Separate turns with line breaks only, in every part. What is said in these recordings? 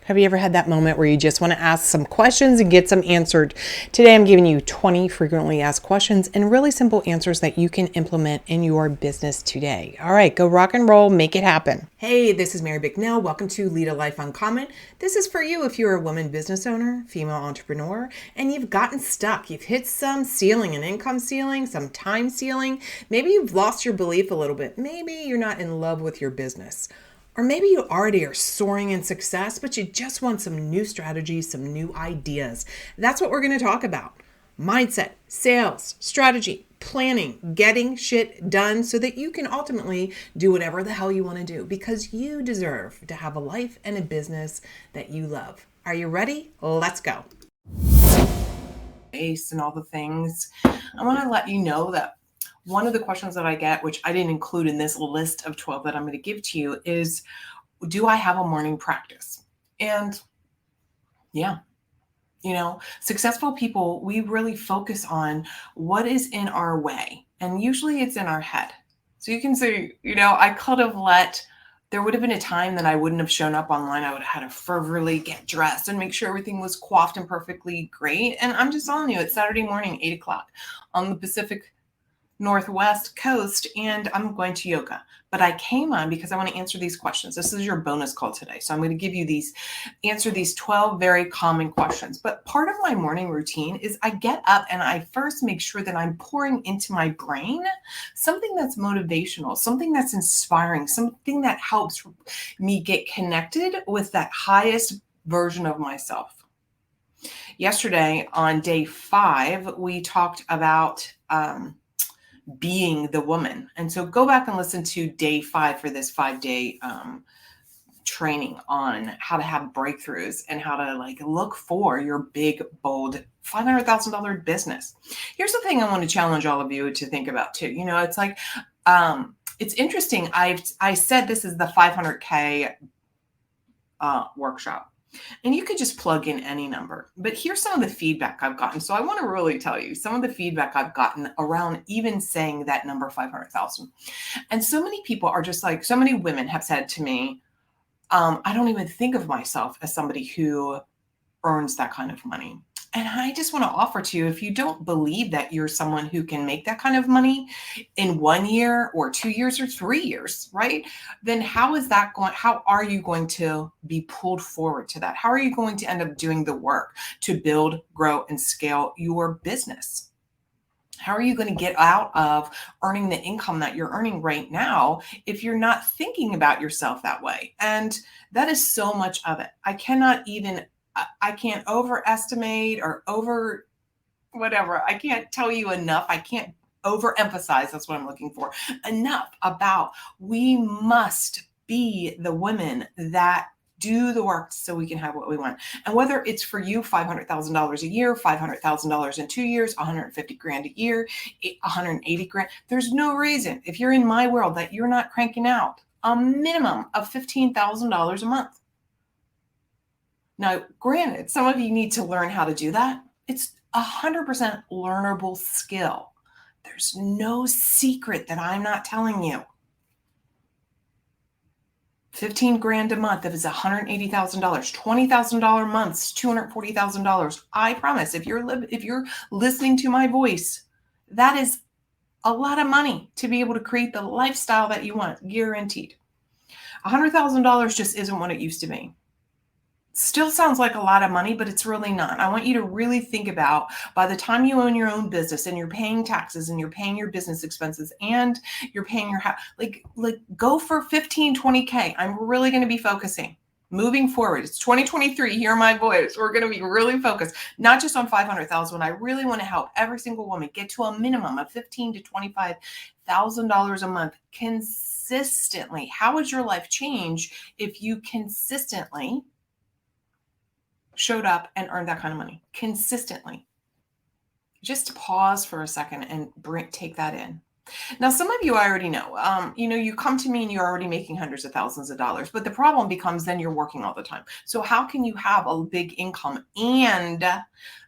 Have you ever had that moment where you just want to ask some questions and get some answered? Today, I'm giving you 20 frequently asked questions and really simple answers that you can implement in your business today. All right, go rock and roll, make it happen. Hey, this is Mary Bicknell. Welcome to Lead a Life Uncommon. This is for you if you're a woman business owner, female entrepreneur, and you've gotten stuck. You've hit some ceiling, an income ceiling, some time ceiling. Maybe you've lost your belief a little bit. Maybe you're not in love with your business. Or maybe you already are soaring in success, but you just want some new strategies, some new ideas. That's what we're going to talk about. Mindset, sales, strategy, planning, getting shit done so that you can ultimately do whatever the hell you want to do because you deserve to have a life and a business that you love. Are you ready? Let's go. And all the things. I want to let you know that one of the questions that I get, which I didn't include in this list of 12 that I'm going to give to you, is, do I have a morning practice? And yeah, successful people, we really focus on what is in our way. And usually it's in our head. So you can say, there would have been a time that I wouldn't have shown up online. I would have had to fervently get dressed and make sure everything was coiffed and perfectly great. And I'm just telling you, it's Saturday morning, 8 o'clock on the Pacific Northwest coast, and I'm going to yoga. But I came on because I want to answer these questions. This is your bonus call today. So I'm going to give you answer these 12 very common questions. But part of my morning routine is I get up and I first make sure that I'm pouring into my brain something that's motivational, something that's inspiring, something that helps me get connected with that highest version of myself. Yesterday on day 5, we talked about being the woman. And so go back and listen to day 5 for this 5-day training on how to have breakthroughs and how to look for your big, bold $500,000 business. Here's the thing I want to challenge all of you to think about too. It's interesting. I said this is the 500K workshop. And you could just plug in any number. But here's some of the feedback I've gotten. So I want to really tell you some of the feedback I've gotten around even saying that number 500,000. And so many people are just so many women have said to me, I don't even think of myself as somebody who earns that kind of money. And I just want to offer to you, if you don't believe that you're someone who can make that kind of money in 1 year or 2 years or 3 years, right? Then how are you going to be pulled forward to that? How are you going to end up doing the work to build, grow, and scale your business? How are you going to get out of earning the income that you're earning right now if you're not thinking about yourself that way? And that is so much of it. I can't overestimate or I can't tell you enough. I can't overemphasize, that's what I'm looking for, enough about we must be the women that do the work so we can have what we want. And whether it's for you, $500,000 a year, $500,000 in 2 years, 150 grand a year, 180 grand, there's no reason, if you're in my world, that you're not cranking out a minimum of $15,000 a month. Now, granted, some of you need to learn how to do that. It's 100% learnable skill. There's no secret that I'm not telling you. 15 grand a month, if it's $180,000, $20,000 months, $240,000. I promise, if you're listening to my voice, that is a lot of money to be able to create the lifestyle that you want, guaranteed. $100,000 just isn't what it used to be. Still sounds like a lot of money, but it's really not. I want you to really think about, by the time you own your own business and you're paying taxes and you're paying your business expenses and you're paying your house, go for 15, 20K. I'm really going to be focusing moving forward. It's 2023. Hear my voice. We're going to be really focused, not just on 500,000. I really want to help every single woman get to a minimum of $15,000 to $25,000 a month consistently. How would your life change if you consistently showed up and earned that kind of money consistently? Just pause for a second and take that in. Now, some of you I already know, you come to me and you're already making hundreds of thousands of dollars, but the problem becomes then you're working all the time. So how can you have a big income and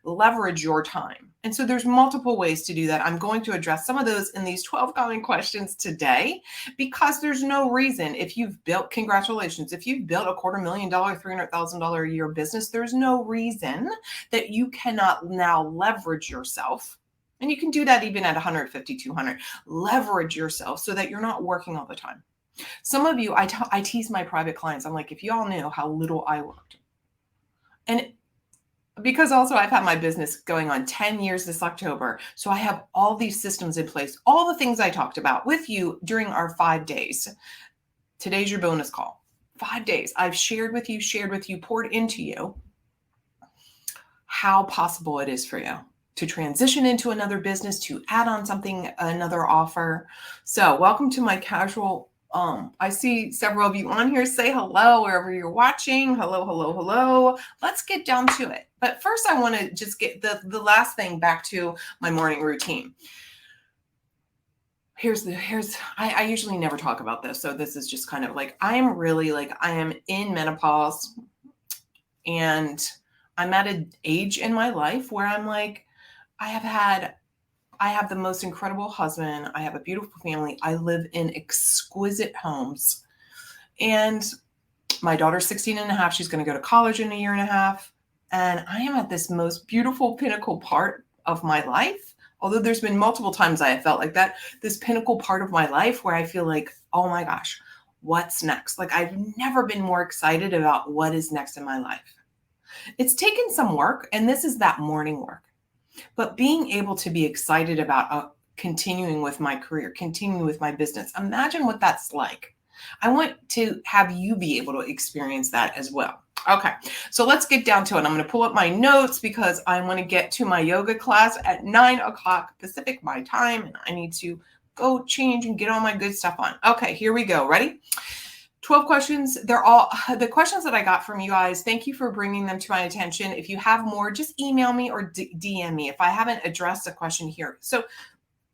leverage your time? And so there's multiple ways to do that. I'm going to address some of those in these 12 common questions today, because there's no reason, if you've built, congratulations, if you've built a $250,000, $300,000 a year business, there's no reason that you cannot now leverage yourself. And you can do that even at 150, 200, leverage yourself so that you're not working all the time. Some of you, I tease my private clients. I'm like, if y'all knew how little I worked. And because also I've had my business going on 10 years this October. So I have all these systems in place, all the things I talked about with you during our 5 days. Today's your bonus call. 5 days. I've shared with you, poured into you how possible it is for you to transition into another business, to add on something, another offer. So welcome to my casual. I see several of you on here. Say hello wherever you're watching. Hello, hello, hello. Let's get down to it. But first, I want to just get the last thing back to my morning routine. I usually never talk about this. So this is just kind of like, I am in menopause, and I'm at an age in my life where I'm like, I have the most incredible husband. I have a beautiful family. I live in exquisite homes. And my daughter's 16 and a half. She's going to go to college in a year and a half. And I am at this most beautiful pinnacle part of my life. Although there's been multiple times I have felt like that, this pinnacle part of my life where I feel like, oh my gosh, what's next? Like, I've never been more excited about what is next in my life. It's taken some work, and this is that morning work. But being able to be excited about continuing with my career, continuing with my business, imagine what that's like. I want to have you be able to experience that as well. Okay, so let's get down to it. I'm going to pull up my notes because I want to get to my yoga class at 9 o'clock Pacific, my time, and I need to go change and get all my good stuff on. Okay, here we go. Ready? 12 questions. They're all the questions that I got from you guys. Thank you for bringing them to my attention. If you have more, just email me or DM me if I haven't addressed a question here. So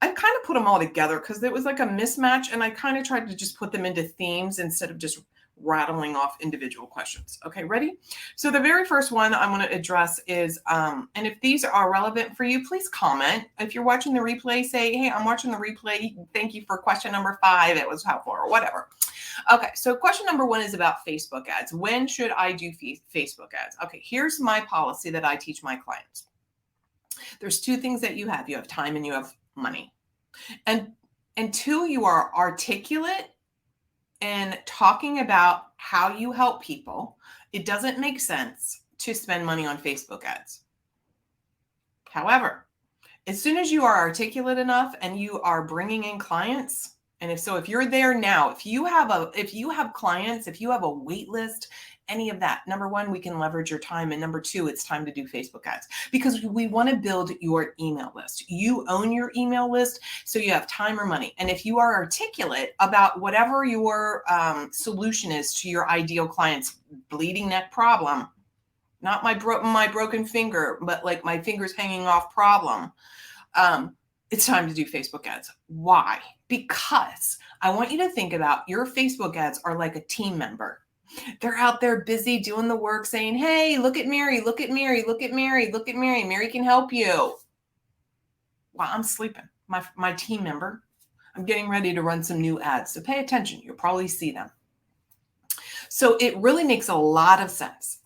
I kind of put them all together because it was like a mismatch, and I kind of tried to just put them into themes instead of just rattling off individual questions. Okay, ready? So the very first one I want to address is, and if these are relevant for you, please comment. If you're watching the replay, say, hey, I'm watching the replay. Thank you for question number 5. It was helpful, or whatever. Okay, so question number 1 is about Facebook ads. When should I do Facebook ads? Okay, here's my policy that I teach my clients. There's 2 things that you have. You have time and you have money. And until you are articulate and talking about how you help people, it doesn't make sense to spend money on Facebook ads. However, as soon as you are articulate enough and you are bringing in clients, and if you're there now, if you have clients, if you have a wait list, any of that, number 1, we can leverage your time. And number 2, it's time to do Facebook ads, because we want to build your email list. You own your email list, so you have time or money. And if you are articulate about whatever your solution is to your ideal client's bleeding neck problem, not my broken finger, but like my fingers hanging off problem, it's time to do Facebook ads. Why? Because I want you to think about your Facebook ads are like a team member. They're out there busy doing the work, saying, hey, look at Mary, look at Mary, look at Mary, look at Mary. Mary can help you. While I'm sleeping, my team member, I'm getting ready to run some new ads. So pay attention. You'll probably see them. So it really makes a lot of sense,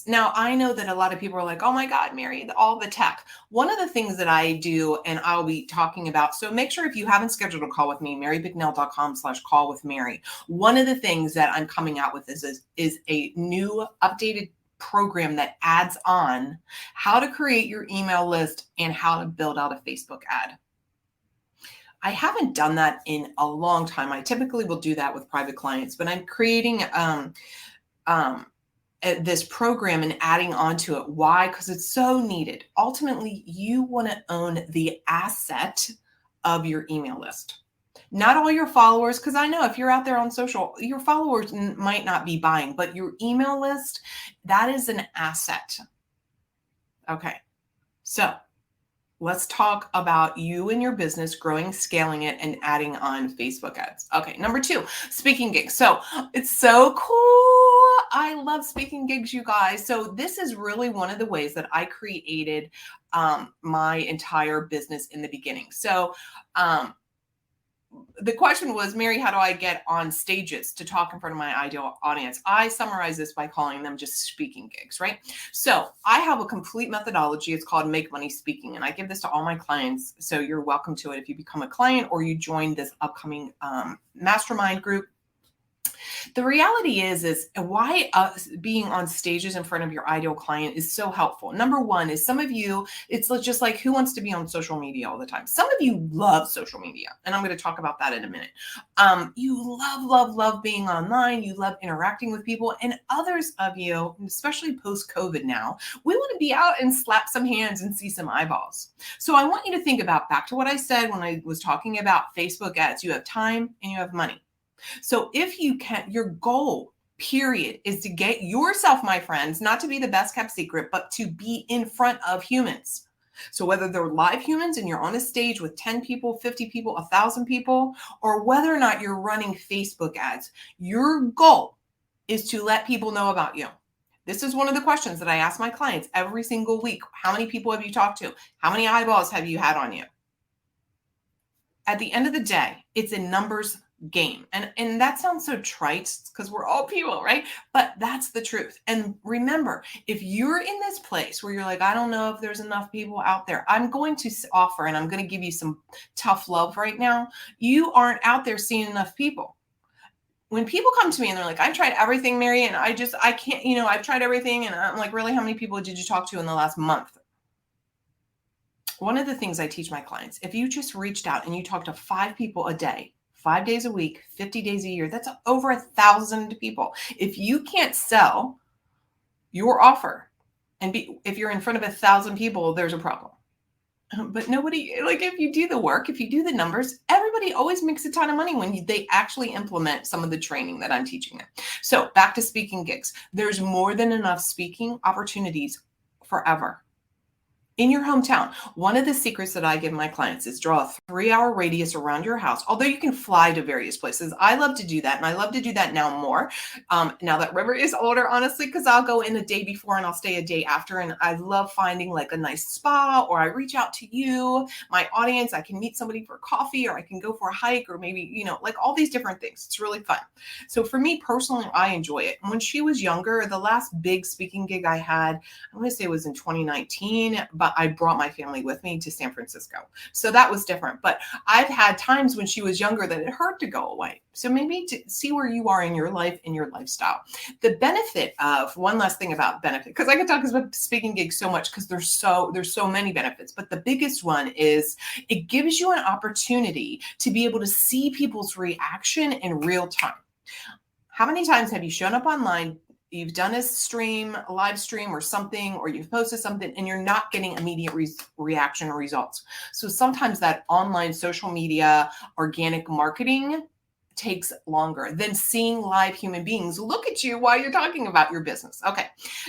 Now, I know that a lot of people are like, oh my God, Mary, all the tech. One of the things that I do, and I'll be talking about, so make sure if you haven't scheduled a call with me, marybicknell.com/call with Mary. One of the things that I'm coming out with is a new updated program that adds on how to create your email list and how to build out a Facebook ad. I haven't done that in a long time. I typically will do that with private clients, but I'm creating this program and adding onto it. Why? Because it's so needed. Ultimately, you want to own the asset of your email list. Not all your followers, because I know if you're out there on social, your followers might not be buying, but your email list, that is an asset. Okay, so let's talk about you and your business growing, scaling it, and adding on Facebook ads. Okay, number 2, speaking gigs. So it's so cool. I love speaking gigs, you guys. So this is really one of the ways that I created my entire business in the beginning. So the question was, Mary, how do I get on stages to talk in front of my ideal audience? I summarize this by calling them just speaking gigs, right? So I have a complete methodology. It's called Make Money Speaking. And I give this to all my clients. So you're welcome to it if you become a client or you join this upcoming mastermind group. The reality is why being on stages in front of your ideal client is so helpful. Number one is some of you, it's just like, who wants to be on social media all the time? Some of you love social media, and I'm going to talk about that in a minute. You love being online. You love interacting with people, and others of you, especially post-COVID now, we want to be out and slap some hands and see some eyeballs. So I want you to think about, back to what I said when I was talking about Facebook ads, you have time and you have money. So if you can, your goal, period, is to get yourself, my friends, not to be the best kept secret, but to be in front of humans. So whether they're live humans and you're on a stage with 10 people, 50 people, 1,000 people, or whether or not you're running Facebook ads, your goal is to let people know about you. This is one of the questions that I ask my clients every single week. How many people have you talked to? How many eyeballs have you had on you? At the end of the day, it's a numbers game. And that sounds so trite because we're all people, right? But that's the truth. And remember, if you're in this place where you're like, I don't know if there's enough people out there, I'm going to offer, and I'm going to give you some tough love right now. You aren't out there seeing enough people. When people come to me and they're like, I've tried everything, Mary, and I can't, I've tried everything. And I'm like, really, how many people did you talk to in the last month? One of the things I teach my clients, if you just reached out and you talked to 5 people a day, 5 days a week, 50 days a year, that's over 1,000 people. If you can't sell your offer if you're in front of 1,000 people, there's a problem. But nobody, like, if you do the work, if you do the numbers, everybody always makes a ton of money when they actually implement some of the training that I'm teaching them. So back to speaking gigs. There's more than enough speaking opportunities forever. In your hometown, one of the secrets that I give my clients is draw a 3-hour radius around your house. Although you can fly to various places. I love to do that. And I love to do that now more. Now that River is older, honestly, because I'll go in a day before and I'll stay a day after. And I love finding like a nice spa, or I reach out to you, my audience. I can meet somebody for coffee, or I can go for a hike, or maybe, like all these different things. It's really fun. So for me personally, I enjoy it. When she was younger, the last big speaking gig I had, I want to say it was in 2019, but I brought my family with me to San Francisco. So that was different. But I've had times when she was younger that it hurt to go away. So maybe to see where you are in your life, in your lifestyle. The benefit of, one last thing about benefit, because I could talk about speaking gigs so much because there's so many benefits. But the biggest one is it gives you an opportunity to be able to see people's reaction in real time. How many times have you shown up online? You've done a live stream or something, or you've posted something and you're not getting immediate reaction or results. So sometimes that online social media, organic marketing takes longer than seeing live human beings look at you while you're talking about your business. Okay.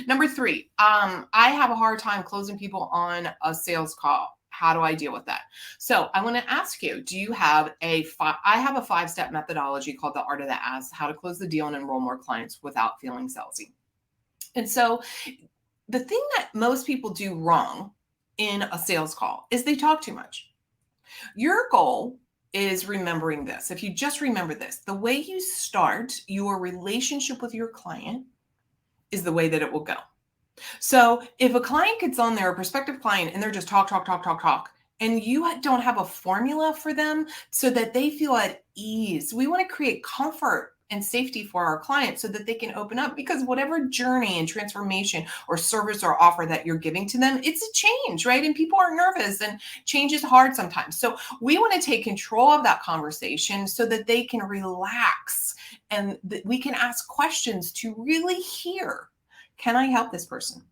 Number 3, I have a hard time closing people on a sales call. How do I deal with that? So I want to ask you, do you have I have a 5-step methodology called the Art of the Ask, how to close the deal and enroll more clients without feeling salesy. And so the thing that most people do wrong in a sales call is they talk too much. Your goal is remembering this. If you just remember this, the way you start your relationship with your client is the way that it will go. So if a client gets on there, a prospective client, and they're just talk, and you don't have a formula for them so that they feel at ease, we want to create comfort and safety for our clients so that they can open up, because whatever journey and transformation or service or offer that you're giving to them, it's a change, right? And people are nervous and change is hard sometimes. So we want to take control of that conversation so that they can relax and we can ask questions to really hear, can I help this person?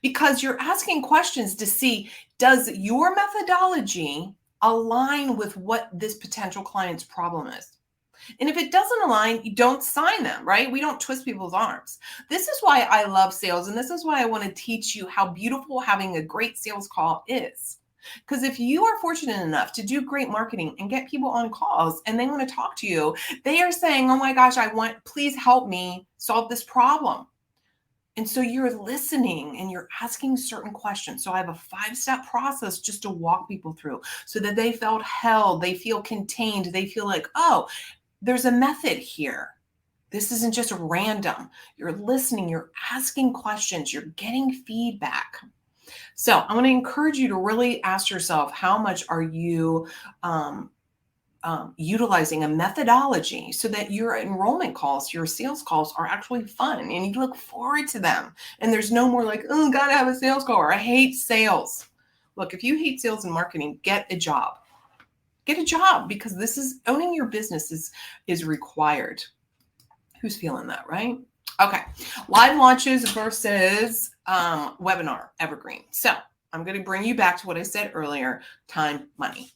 Because you're asking questions to see, does your methodology align with what this potential client's problem is? And if it doesn't align, you don't sign them, right? We don't twist people's arms. This is why I love sales. And this is why I want to teach you how beautiful having a great sales call is. Because if you are fortunate enough to do great marketing and get people on calls and they want to talk to you, they are saying, oh my gosh, please help me solve this problem. And so you're listening and you're asking certain questions. So I have a 5-step process just to walk people through so that they felt held, they feel contained, they feel like, oh, there's a method here. This isn't just random. You're listening, you're asking questions, you're getting feedback. So I want to encourage you to really ask yourself, how much are you utilizing a methodology so that your enrollment calls, your sales calls are actually fun and you look forward to them. And there's no more like, oh, gotta have a sales call, or I hate sales. Look, if you hate sales and marketing, get a job. Get a job, because this is owning your business is required. Who's feeling that, right? Okay. Live launches versus webinar evergreen. So I'm going to bring you back to what I said earlier, time, money.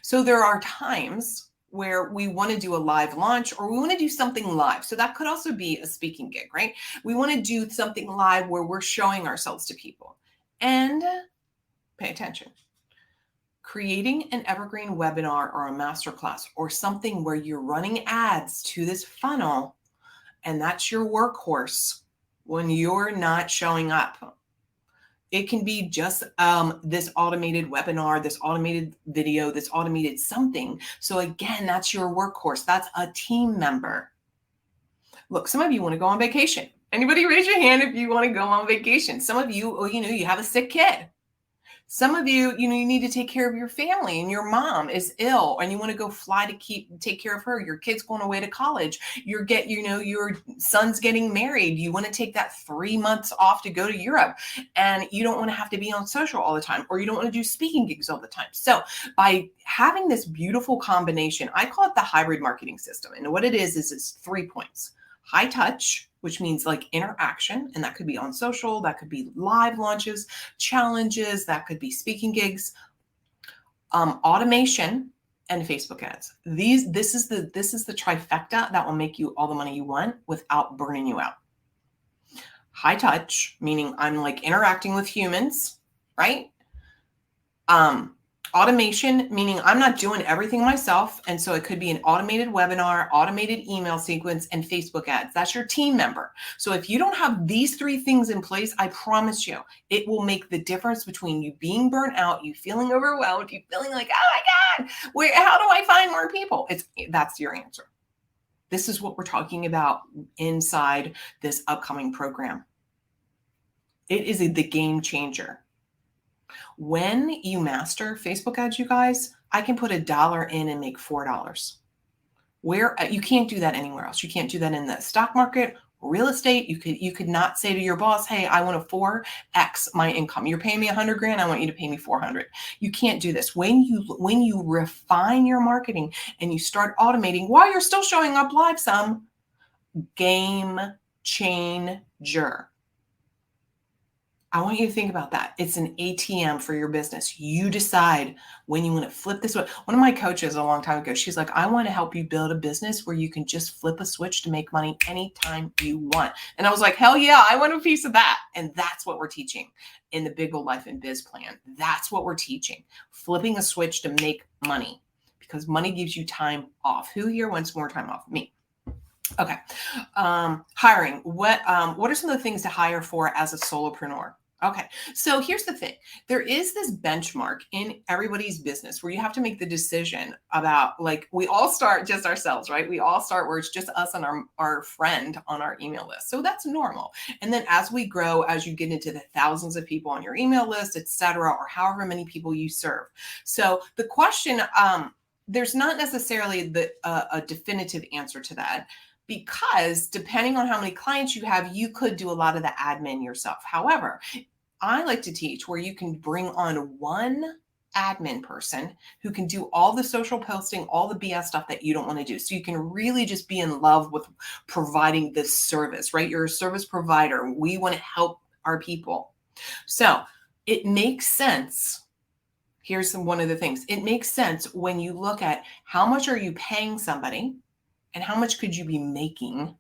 So there are times where we want to do a live launch, or we want to do something live. So that could also be a speaking gig, right? We want to do something live where we're showing ourselves to people. And pay attention. Creating an evergreen webinar or a masterclass or something where you're running ads to this funnel, and that's your workhorse when you're not showing up. It can be just this automated webinar, this automated video, this automated something. So again, that's your workhorse. That's a team member. Look, some of you want to go on vacation. Anybody raise your hand if you want to go on vacation? Some of you, you have a sick kid. Some of you, you need to take care of your family and your mom is ill and you want to go fly to take care of her. Your kid's going away to college. Your son's getting married. You want to take that 3 months off to go to Europe, and you don't want to have to be on social all the time, or you don't want to do speaking gigs all the time. So by having this beautiful combination, I call it the hybrid marketing system. And what it is it's 3 points. High touch, which means like interaction, and that could be on social, that could be live launches, challenges, that could be speaking gigs, automation, and Facebook ads. This is the trifecta that will make you all the money you want without burning you out. High touch, meaning I'm like interacting with humans, right? Automation, meaning I'm not doing everything myself. And so it could be an automated webinar, automated email sequence, and Facebook ads. That's your team member. So if you don't have these 3 things in place, I promise you, it will make the difference between you being burnt out, you feeling overwhelmed, you feeling like, oh my God, how do I find more people? That's your answer. This is what we're talking about inside this upcoming program. It is the game changer. When you master Facebook ads, you guys, I can put $1 in and make $4. Where you can't do that anywhere else. You can't do that in the stock market, real estate. You could not say to your boss, hey, I want to 4x my income. You're paying me $100,000. I want you to pay me $400,000. You can't do this. When you refine your marketing and you start automating while you're still showing up live, some game changer. I want you to think about that. It's an ATM for your business. You decide when you want to flip this. One of my coaches a long time ago, she's like, I want to help you build a business where you can just flip a switch to make money anytime you want. And I was like, hell yeah, I want a piece of that. And that's what we're teaching in the Big Old Life and Biz plan. That's what we're teaching. Flipping a switch to make money, because money gives you time off. Who here wants more time off? Me. Okay. Hiring. What are some of the things to hire for as a solopreneur? Okay. So here's the thing. There is this benchmark in everybody's business where you have to make the decision about, like, we all start just ourselves, right? We all start where it's just us and our friend on our email list. So that's normal. And then as we grow, as you get into the thousands of people on your email list, et cetera, or however many people you serve. So the question, there's not necessarily a definitive answer to that, because depending on how many clients you have, you could do a lot of the admin yourself. However, I like to teach where you can bring on one admin person who can do all the social posting, all the BS stuff that you don't want to do. So you can really just be in love with providing this service, right? You're a service provider. We want to help our people. So it makes sense. Here's one of the things. It makes sense when you look at how much are you paying somebody and how much could you be making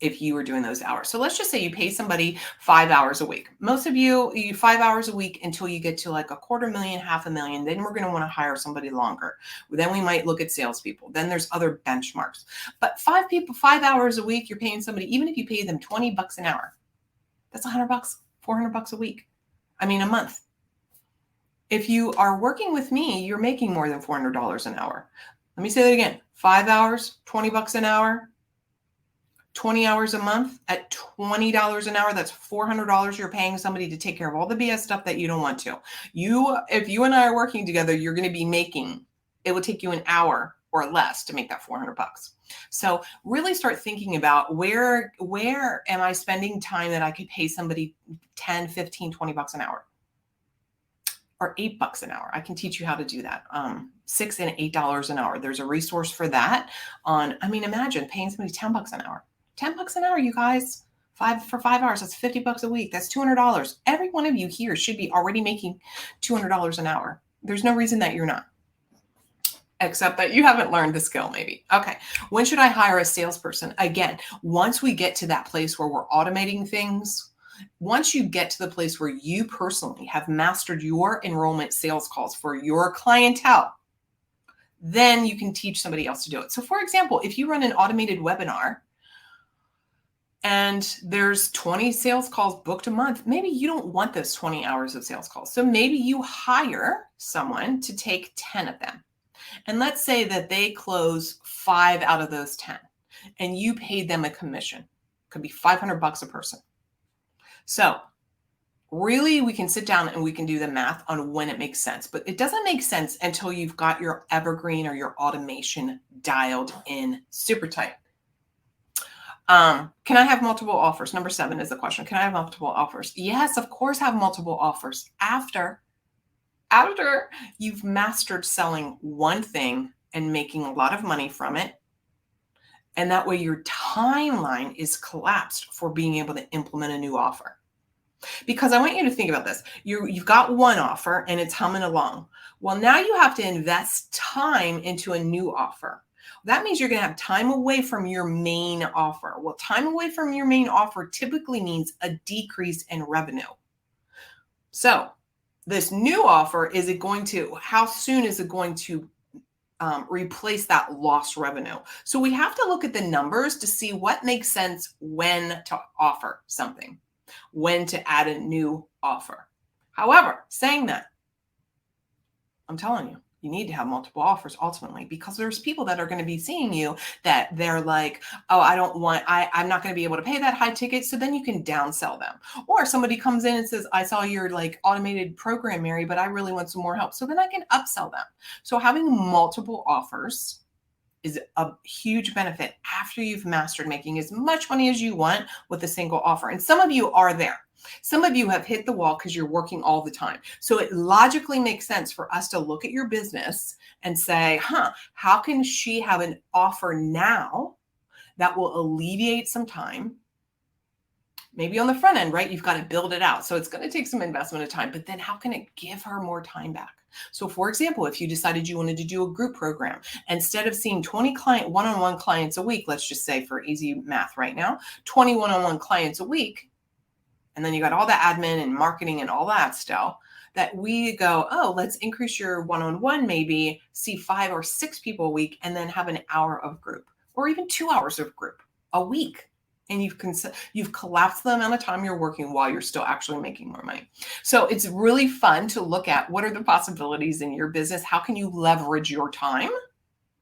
if you were doing those hours. So let's just say you pay somebody 5 hours a week. Most of you 5 hours a week until you get to like $250,000, $500,000. Then we're going to want to hire somebody longer. Then we might look at salespeople. Then there's other benchmarks. But 5 hours a week, you're paying somebody, even if you pay them $20 an hour, that's $100, $400 a week. I mean, a month. If you are working with me, you're making more than $400 an hour. Let me say that again. 5 hours, $20 an hour, 20 hours a month at $20 an hour. That's $400 you're paying somebody to take care of all the BS stuff that you don't want to. If you and I are working together, you're going to be making, it will take you an hour or less to make that $400. So really start thinking about where am I spending time that I could pay somebody 10, 15, $20 an hour or $8 an hour. I can teach you how to do that. $6 and $8 an hour. There's a resource for that imagine paying somebody $10 an hour. $10 an hour, you guys, for 5 hours, that's $50 a week. That's $200. Every one of you here should be already making $200 an hour. There's no reason that you're not, except that you haven't learned the skill maybe. Okay. When should I hire a salesperson? Again, once we get to that place where we're automating things, once you get to the place where you personally have mastered your enrollment sales calls for your clientele, then you can teach somebody else to do it. So for example, if you run an automated webinar, and there's 20 sales calls booked a month, maybe you don't want those 20 hours of sales calls. So maybe you hire someone to take 10 of them. And let's say that they close 5 out of those 10 and you paid them a commission. Could be $500 a person. So really we can sit down and we can do the math on when it makes sense, but it doesn't make sense until you've got your evergreen or your automation dialed in super tight. Can I have multiple offers? Number 7 is the question. Can I have multiple offers? Yes, of course, have multiple offers after you've mastered selling one thing and making a lot of money from it. And that way your timeline is collapsed for being able to implement a new offer. Because I want you to think about this. You've got one offer and it's humming along. Well, now you have to invest time into a new offer. That means you're going to have time away from your main offer. Well, time away from your main offer typically means a decrease in revenue. So this new offer, how soon is it going to replace that lost revenue? So we have to look at the numbers to see what makes sense when to offer something, when to add a new offer. However, saying that, I'm telling you, you need to have multiple offers ultimately, because there's people that are going to be seeing you that they're like, oh, I'm not going to be able to pay that high ticket. So then you can downsell them. Or somebody comes in and says, I saw your automated program, Mary, but I really want some more help. So then I can upsell them. So having multiple offers is a huge benefit after you've mastered making as much money as you want with a single offer. And some of you are there. Some of you have hit the wall because you're working all the time. So it logically makes sense for us to look at your business and say, how can she have an offer now that will alleviate some time? Maybe on the front end, right? You've got to build it out. So it's going to take some investment of time, but then how can it give her more time back? So for example, if you decided you wanted to do a group program, instead of seeing 20 one-on-one clients a week, let's just say for easy math right now, 20 one-on-one clients a week, and then you got all the admin and marketing and all that stuff, that we go, oh, let's increase your one-on-one, maybe see 5 or 6 people a week, and then have an hour of group or even 2 hours of group a week. And you've collapsed the amount of time you're working while you're still actually making more money. So it's really fun to look at what are the possibilities in your business. How can you leverage your time?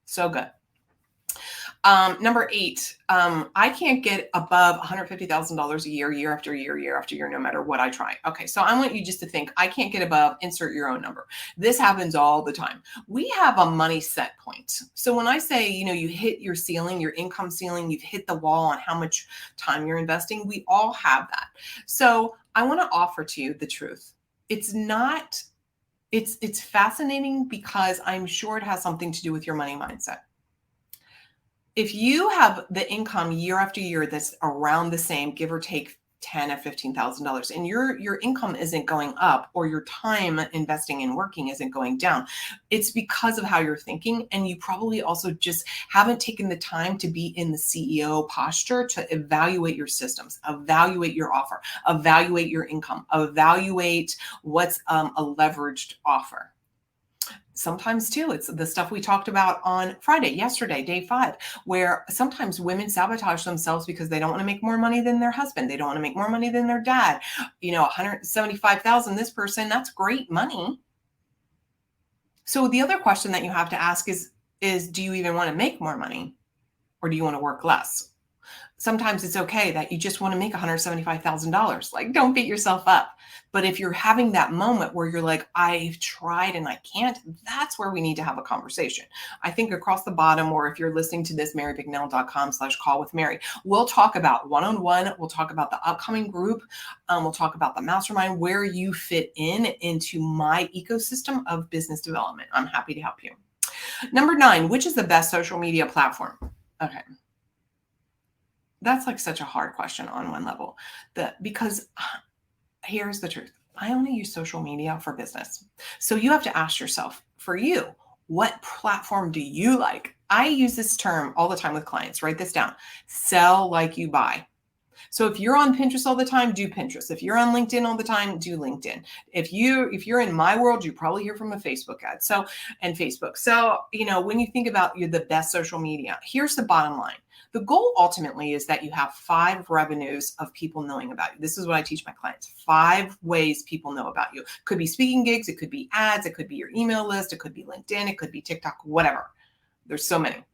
So good. Number 8, I can't get above $150,000 a year after year, no matter what I try. Okay, so I want you just to think, I can't get above, insert your own number. This happens all the time. We have a money set point. So when I say, you hit your ceiling, your income ceiling, you've hit the wall on how much time you're investing, we all have that. So I want to offer to you the truth. It's fascinating because I'm sure it has something to do with your money mindset. If you have the income year after year that's around the same, give or take 10 or $15,000 and your income isn't going up or your time investing in working isn't going down, it's because of how you're thinking. And you probably also just haven't taken the time to be in the CEO posture to evaluate your systems, evaluate your offer, evaluate your income, evaluate what's a leveraged offer. Sometimes too, it's the stuff we talked about on Friday, yesterday, day 5, where sometimes women sabotage themselves because they don't want to make more money than their husband. They don't want to make more money than their dad. 175,000, this person, that's great money. So the other question that you have to ask is, do you even want to make more money or do you want to work less? Sometimes it's okay that you just want to make $175,000. Like, don't beat yourself up. But if you're having that moment where you're like, I've tried and I can't, that's where we need to have a conversation. I think across the bottom, or if you're listening to this, marybicknell.com/call with Mary, we'll talk about one-on-one. We'll talk about the upcoming group. We'll talk about the mastermind, where you fit into my ecosystem of business development. I'm happy to help you. Number 9, which is the best social media platform? Okay. That's like such a hard question on one level, because here's the truth. I only use social media for business. So you have to ask yourself, for you, what platform do you like? I use this term all the time with clients. Write this down. Sell like you buy. So if you're on Pinterest all the time, do Pinterest. If you're on LinkedIn all the time, do LinkedIn. If you're in my world, you probably hear from a Facebook ad. And Facebook. So, when you think about the best social media, here's the bottom line. The goal ultimately is that you have 5 revenues of people knowing about you. This is what I teach my clients. 5 ways people know about you. Could be speaking gigs. It could be ads. It could be your email list. It could be LinkedIn. It could be TikTok, whatever. There's so many.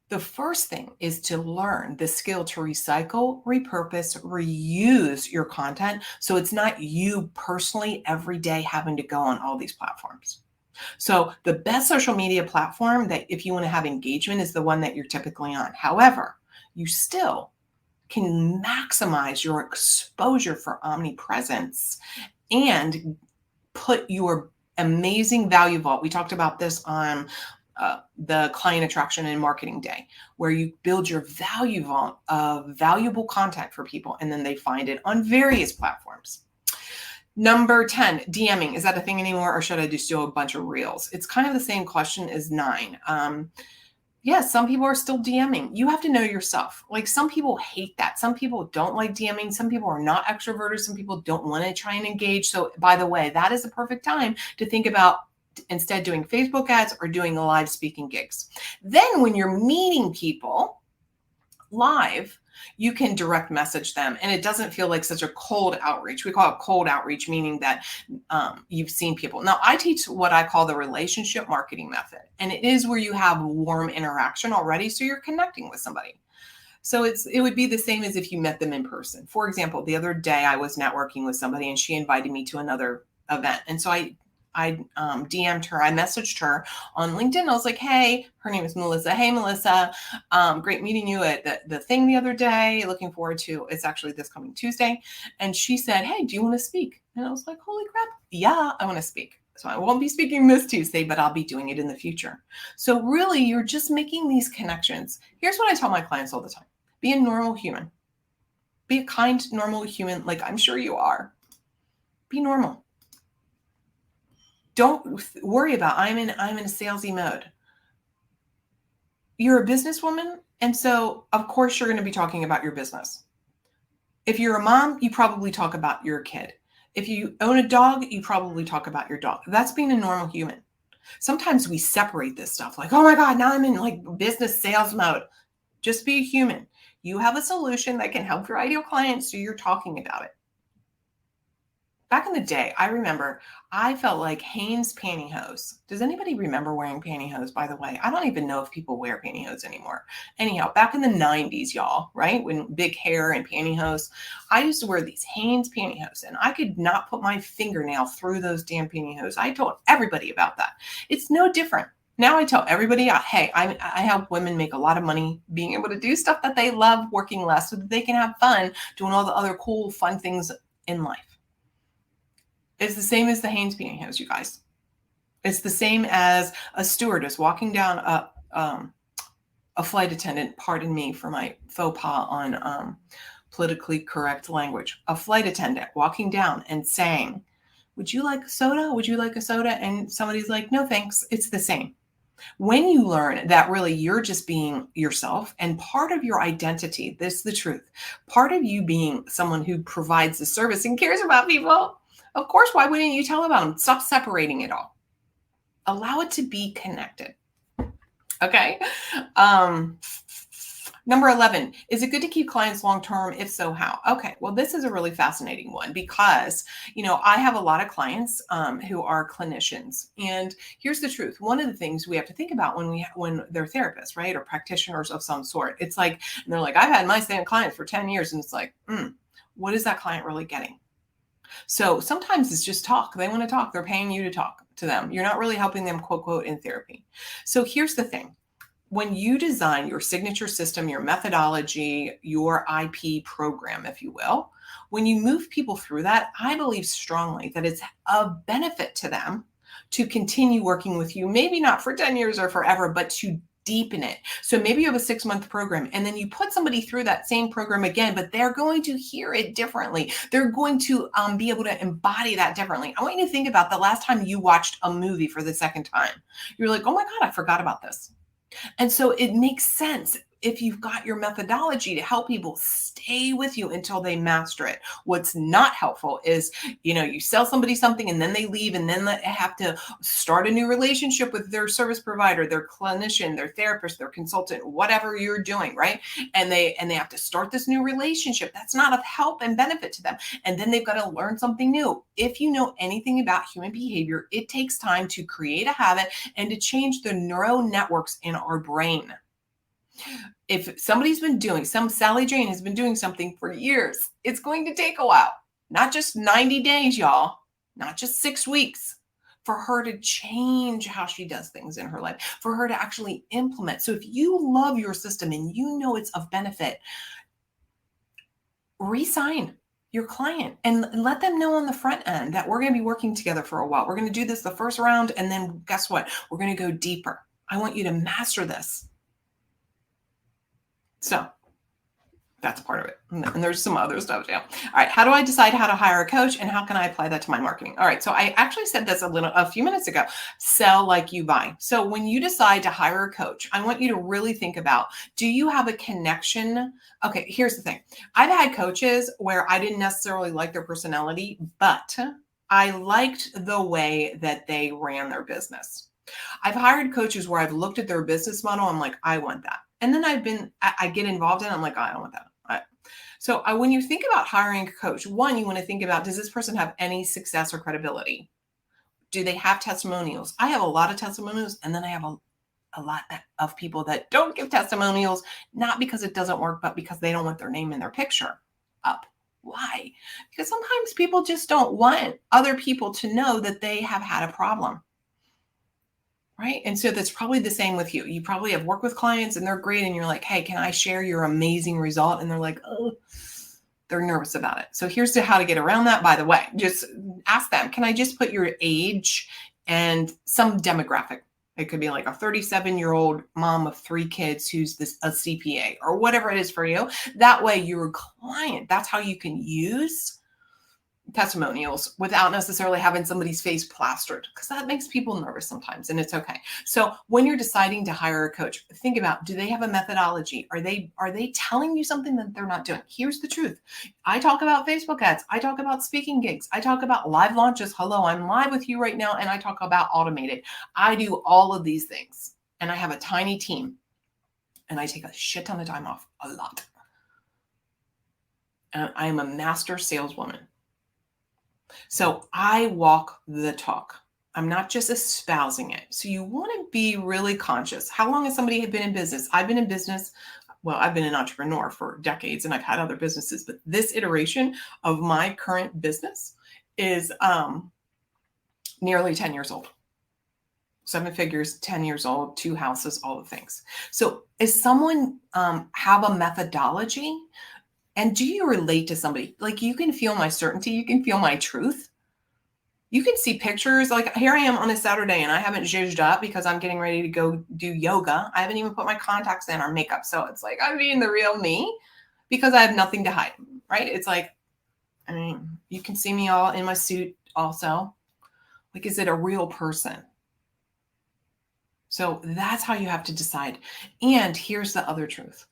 The first thing is to learn the skill to recycle, repurpose, reuse your content. So it's not you personally every day having to go on all these platforms. So the best social media platform that if you want to have engagement is the one that you're typically on. However, you still can maximize your exposure for omnipresence and put your amazing value vault. We talked about this on the client attraction and marketing day, where you build your value vault of valuable content for people, and then they find it on various platforms. Number 10, DMing. Is that a thing anymore, or should I just do a bunch of reels? It's kind of the same question as 9. Yes, some people are still DMing. You have to know yourself. Like, some people hate that. Some people don't like DMing. Some people are not extroverted. Some people don't want to try and engage. So by the way, that is a perfect time to think about instead doing Facebook ads or doing live speaking gigs. Then when you're meeting people live, you can direct message them, and it doesn't feel like such a cold outreach. We call it cold outreach, meaning that you've seen people. Now, I teach what I call the relationship marketing method, and it is where you have warm interaction already, so you're connecting with somebody. So it would be the same as if you met them in person. For example, the other day I was networking with somebody, and she invited me to another event, and so I DM'd her. I messaged her on LinkedIn. I was like, hey, her name is Melissa. Hey, Melissa, great meeting you at the thing the other day. Looking forward to, it's actually this coming Tuesday. And she said, hey, do you want to speak? And I was like, holy crap. Yeah, I want to speak. So I won't be speaking this Tuesday, but I'll be doing it in the future. So really, you're just making these connections. Here's what I tell my clients all the time. Be a normal human. Be a kind, normal human, like I'm sure you are. Be normal. Don't worry about, I'm in a salesy mode. You're a businesswoman, and so of course you're going to be talking about your business. If you're a mom, you probably talk about your kid. If you own a dog, you probably talk about your dog. That's being a normal human. Sometimes we separate this stuff like, oh my God, now I'm in like business sales mode. Just be a human. You have a solution that can help your ideal client, so you're talking about it. Back in the day, I remember I felt like Hanes pantyhose. Does anybody remember wearing pantyhose, by the way? I don't even know if people wear pantyhose anymore. Anyhow, back in the 90s, y'all, right? When big hair and pantyhose, I used to wear these Hanes pantyhose, and I could not put my fingernail through those damn pantyhose. I told everybody about that. It's no different. Now I tell everybody, hey, I help women make a lot of money being able to do stuff that they love, working less so that they can have fun doing all the other cool, fun things in life. It's the same as the Hanes pantyhose, you guys. It's the same as a stewardess walking down a flight attendant, pardon me for my faux pas on politically correct language. A flight attendant walking down and saying, would you like a soda? Would you like a soda? And somebody's like, no, thanks. It's the same. When you learn that really you're just being yourself and part of your identity, this is the truth, part of you being someone who provides the service and cares about people, of course, why wouldn't you tell about them? Stop separating it all. Allow it to be connected. Okay. Number 11, is it good to keep clients long-term? If so, how? Okay, well, this is a really fascinating one because, I have a lot of clients who are clinicians. And here's the truth. One of the things we have to think about when they're therapists, right, or practitioners of some sort, it's like, and they're like, I've had my same client for 10 years. And it's like, what is that client really getting? So sometimes it's just talk. They want to talk. They're paying you to talk to them. You're not really helping them, quote, quote, in therapy. So here's the thing. When you design your signature system, your methodology, your IP program, if you will, when you move people through that, I believe strongly that it's of benefit to them to continue working with you, maybe not for 10 years or forever, but to deepen it. So maybe you have a 6-month program and then you put somebody through that same program again, but they're going to hear it differently. They're going to be able to embody that differently. I want you to think about the last time you watched a movie for the second time. You're like, oh my God, I forgot about this. And so it makes sense if you've got your methodology to help people stay with you until they master it. What's not helpful is, you sell somebody something and then they leave and then they have to start a new relationship with their service provider, their clinician, their therapist, their consultant, whatever you're doing, right? And they have to start this new relationship. That's not of help and benefit to them. And then they've got to learn something new. If you know anything about human behavior, it takes time to create a habit and to change the neural networks in our brain. If somebody's been doing, Sally Jane has been doing something for years, it's going to take a while, not just 90 days, y'all, not just 6 weeks, for her to change how she does things in her life, for her to actually implement. So if you love your system and you know it's of benefit, re-sign your client and let them know on the front end that we're going to be working together for a while. We're going to do this the first round. And then guess what? We're going to go deeper. I want you to master this. So that's part of it. And there's some other stuff too. All right. How do I decide how to hire a coach and how can I apply that to my marketing? All right. So I actually said this a few minutes ago, sell like you buy. So when you decide to hire a coach, I want you to really think about, do you have a connection? Okay. Here's the thing. I've had coaches where I didn't necessarily like their personality, but I liked the way that they ran their business. I've hired coaches where I've looked at their business model. I'm like, I want that. And then I get involved in it. I'm like, I don't want that. So when you think about hiring a coach, one, you want to think about, does this person have any success or credibility? Do they have testimonials? I have a lot of testimonials. And then I have a lot of people that don't give testimonials, not because it doesn't work, but because they don't want their name in their picture up. Why? Because sometimes people just don't want other people to know that they have had a problem. Right. And so that's probably the same with you. You probably have worked with clients and they're great. And you're like, hey, can I share your amazing result? And they're like, oh, they're nervous about it. So here's how to get around that. By the way, just ask them, can I just put your age and some demographic? It could be like a 37-year-old mom of 3 kids who's a CPA or whatever it is for you. That way your client, that's how you can use testimonials without necessarily having somebody's face plastered, because that makes people nervous sometimes, and it's okay. So when you're deciding to hire a coach, think about, do they have a methodology? Are they telling you something that they're not doing? Here's the truth. I talk about Facebook ads. I talk about speaking gigs. I talk about live launches. Hello, I'm live with you right now. And I talk about automated. I do all of these things, and I have a tiny team, and I take a shit ton of time off, a lot. And I am a master saleswoman. So I walk the talk. I'm not just espousing it. So you want to be really conscious. How long has somebody been in business? I've been in business. Well, I've been an entrepreneur for decades and I've had other businesses, but this iteration of my current business is nearly 10 years old. 7 figures, 10 years old, 2 houses, all the things. So is someone have a methodology? And do you relate to somebody? Like, you can feel my certainty. You can feel my truth. You can see pictures. Like, here I am on a Saturday and I haven't zhuzhed up because I'm getting ready to go do yoga. I haven't even put my contacts in or makeup. So it's like, I'm being the real me. because I have nothing to hide, right? It's like, I mean, you can see me all in my suit also. Like, is it a real person? So that's how you have to decide. And here's the other truth.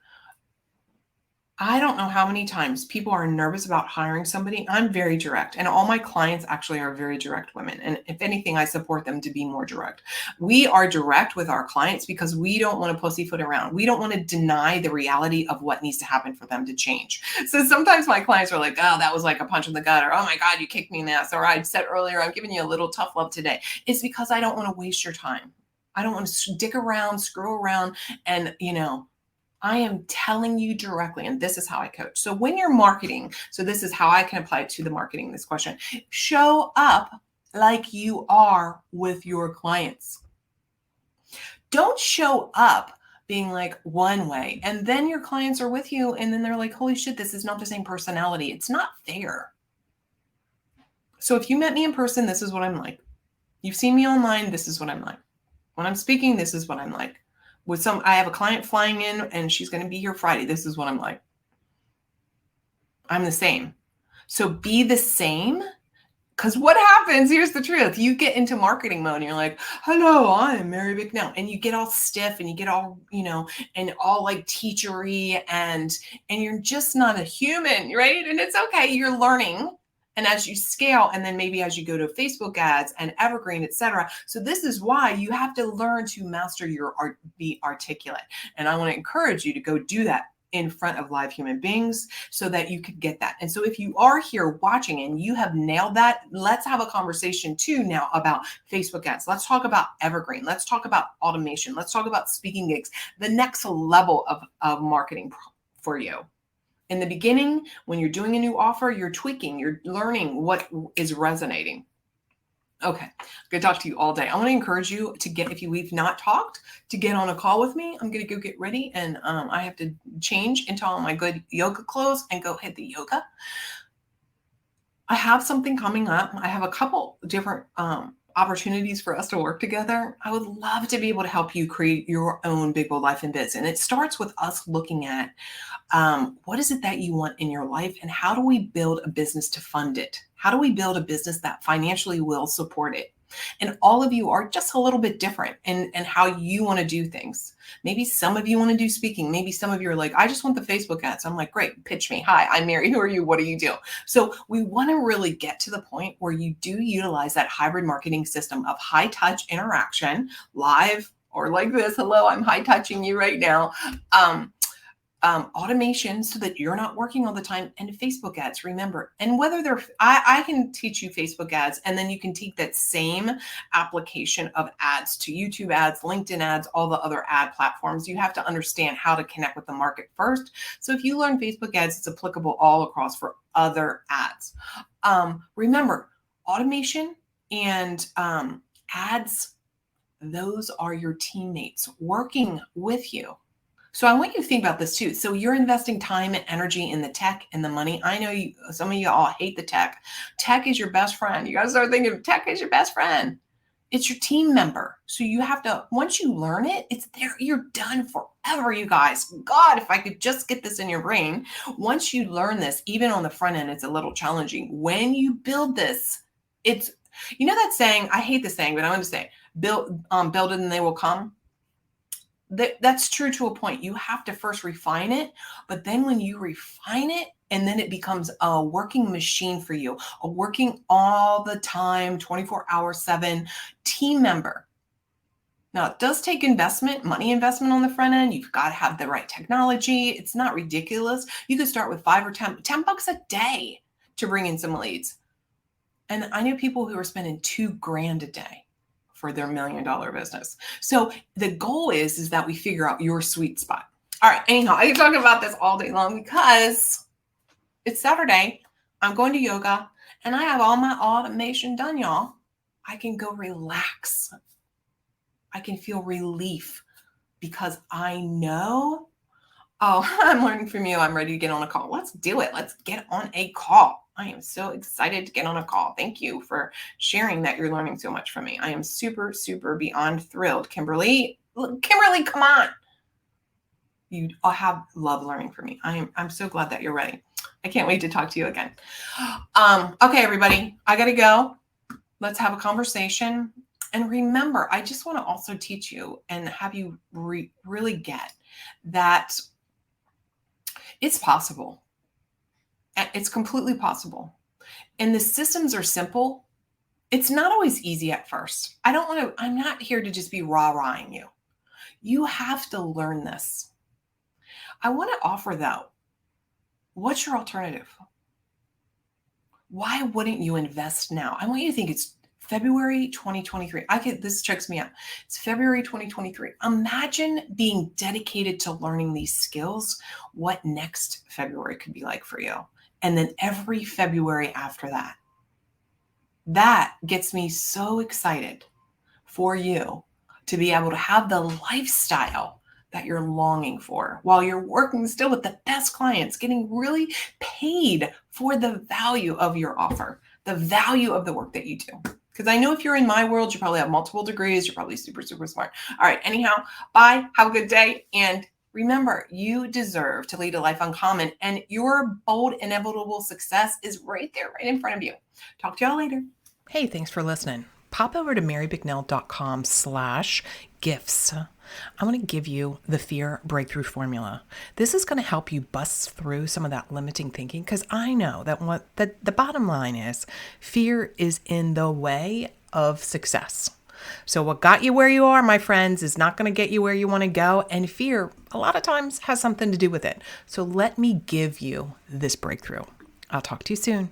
I don't know how many times people are nervous about hiring somebody. I'm very direct, and all my clients actually are very direct women. And if anything, I support them to be more direct. We are direct with our clients because we don't want to pussyfoot around. We don't want to deny the reality of what needs to happen for them to change. So sometimes my clients are like, oh, that was like a punch in the gut, or oh my God, you kicked me in the ass, or I said earlier, I'm giving you a little tough love today. It's because I don't want to waste your time. I don't want to dick around, screw around, and I am telling you directly, and this is how I coach. So when you're marketing, so this is how I can apply it to the marketing, this question. Show up like you are with your clients. Don't show up being like one way, and then your clients are with you, and then they're like, holy shit, this is not the same personality. It's not fair. So if you met me in person, this is what I'm like. You've seen me online, this is what I'm like. When I'm speaking, this is what I'm like. I have a client flying in and she's going to be here Friday. This is what I'm like. I'm the same. So be the same. Because what happens, here's the truth. You get into marketing mode and you're like, hello, I'm Mary Bicknell. And you get all stiff and you get all, and all like teachery and you're just not a human, right? And it's okay. You're learning. And as you scale, and then maybe as you go to Facebook ads and evergreen, etc. So this is why you have to learn to master your art, be articulate. And I want to encourage you to go do that in front of live human beings so that you could get that. And so if you are here watching and you have nailed that, let's have a conversation too now about Facebook ads. Let's talk about evergreen. Let's talk about automation. Let's talk about speaking gigs, the next level of marketing for you. In the beginning, when you're doing a new offer, you're tweaking, you're learning what is resonating. Okay, I'm going to talk to you all day. I want to encourage you to if we've not talked, to get on a call with me. I'm going to go get ready, and I have to change into all my good yoga clothes and go hit the yoga. I have something coming up. I have a couple different opportunities for us to work together. I would love to be able to help you create your own big bold life and biz. And it starts with us looking at what is it that you want in your life, and how do we build a business to fund it? How do we build a business that financially will support it? And all of you are just a little bit different in how you want to do things. Maybe some of you want to do speaking. Maybe some of you are like, I just want the Facebook ads. I'm like, great, pitch me. Hi, I'm Mary. Who are you? What do you do? So we want to really get to the point where you do utilize that hybrid marketing system of high touch interaction, live or like this. Hello, I'm high touching you right now. Automation so that you're not working all the time, and Facebook ads, remember. And whether I can teach you Facebook ads, and then you can take that same application of ads to YouTube ads, LinkedIn ads, all the other ad platforms. You have to understand how to connect with the market first. So if you learn Facebook ads, it's applicable all across for other ads. Remember, automation and ads, those are your teammates working with you. So I want you to think about this too. So you're investing time and energy in the tech and the money. I know some of you all hate the tech. Tech is your best friend. You got to start thinking tech is your best friend. It's your team member. So you have to, once you learn it, it's there. You're done forever, you guys. God, if I could just get this in your brain. Once you learn this, even on the front end, it's a little challenging. When you build this, it's, that saying, I hate the saying, but I'm going to say, build it and they will come. That's true to a point. You have to first refine it, but then when you refine it, and then it becomes a working machine for you, a working all the time, 24/7 team member. Now, it does take money investment on the front end. You've got to have the right technology. It's not ridiculous. You could start with $5 or $10 a day to bring in some leads. And I knew people who were spending $2,000 a day for their $1 million business. So the goal is that we figure out your sweet spot. All right. Anyhow, I can talk about this all day long because it's Saturday. I'm going to yoga and I have all my automation done, y'all. I can go relax. I can feel relief because I know, I'm learning from you. I'm ready to get on a call. Let's do it. Let's get on a call. I am so excited to get on a call. Thank you for sharing that you're learning so much from me. I am super, super beyond thrilled. Kimberly, come on. You all have love learning from me. I'm so glad that you're ready. I can't wait to talk to you again. Okay, everybody, I got to go. Let's have a conversation. And remember, I just want to also teach you and have you really get that it's possible. It's completely possible. And the systems are simple. It's not always easy at first. I'm not here to just be rah-rahing you. You have to learn this. I want to offer though, what's your alternative? Why wouldn't you invest now? I want you to think it's February 2023. This checks me out. It's February 2023. Imagine being dedicated to learning these skills, what next February could be like for you. And then every February after that. That gets me so excited for you to be able to have the lifestyle that you're longing for while you're working still with the best clients, getting really paid for the value of your offer, the value of the work that you do. Because I know if you're in my world, you probably have multiple degrees. You're probably super, super smart. All right. Anyhow, bye. Have a good day. And remember, you deserve to lead a life uncommon, and your bold, inevitable success is right there, right in front of you. Talk to y'all later. Hey, thanks for listening. Pop over to marybicknell.com/gifts. I'm going to give you the fear breakthrough formula. This is going to help you bust through some of that limiting thinking, because I know that the bottom line is fear is in the way of success. So what got you where you are, my friends, is not going to get you where you want to go. And fear, a lot of times, has something to do with it. So let me give you this breakthrough. I'll talk to you soon.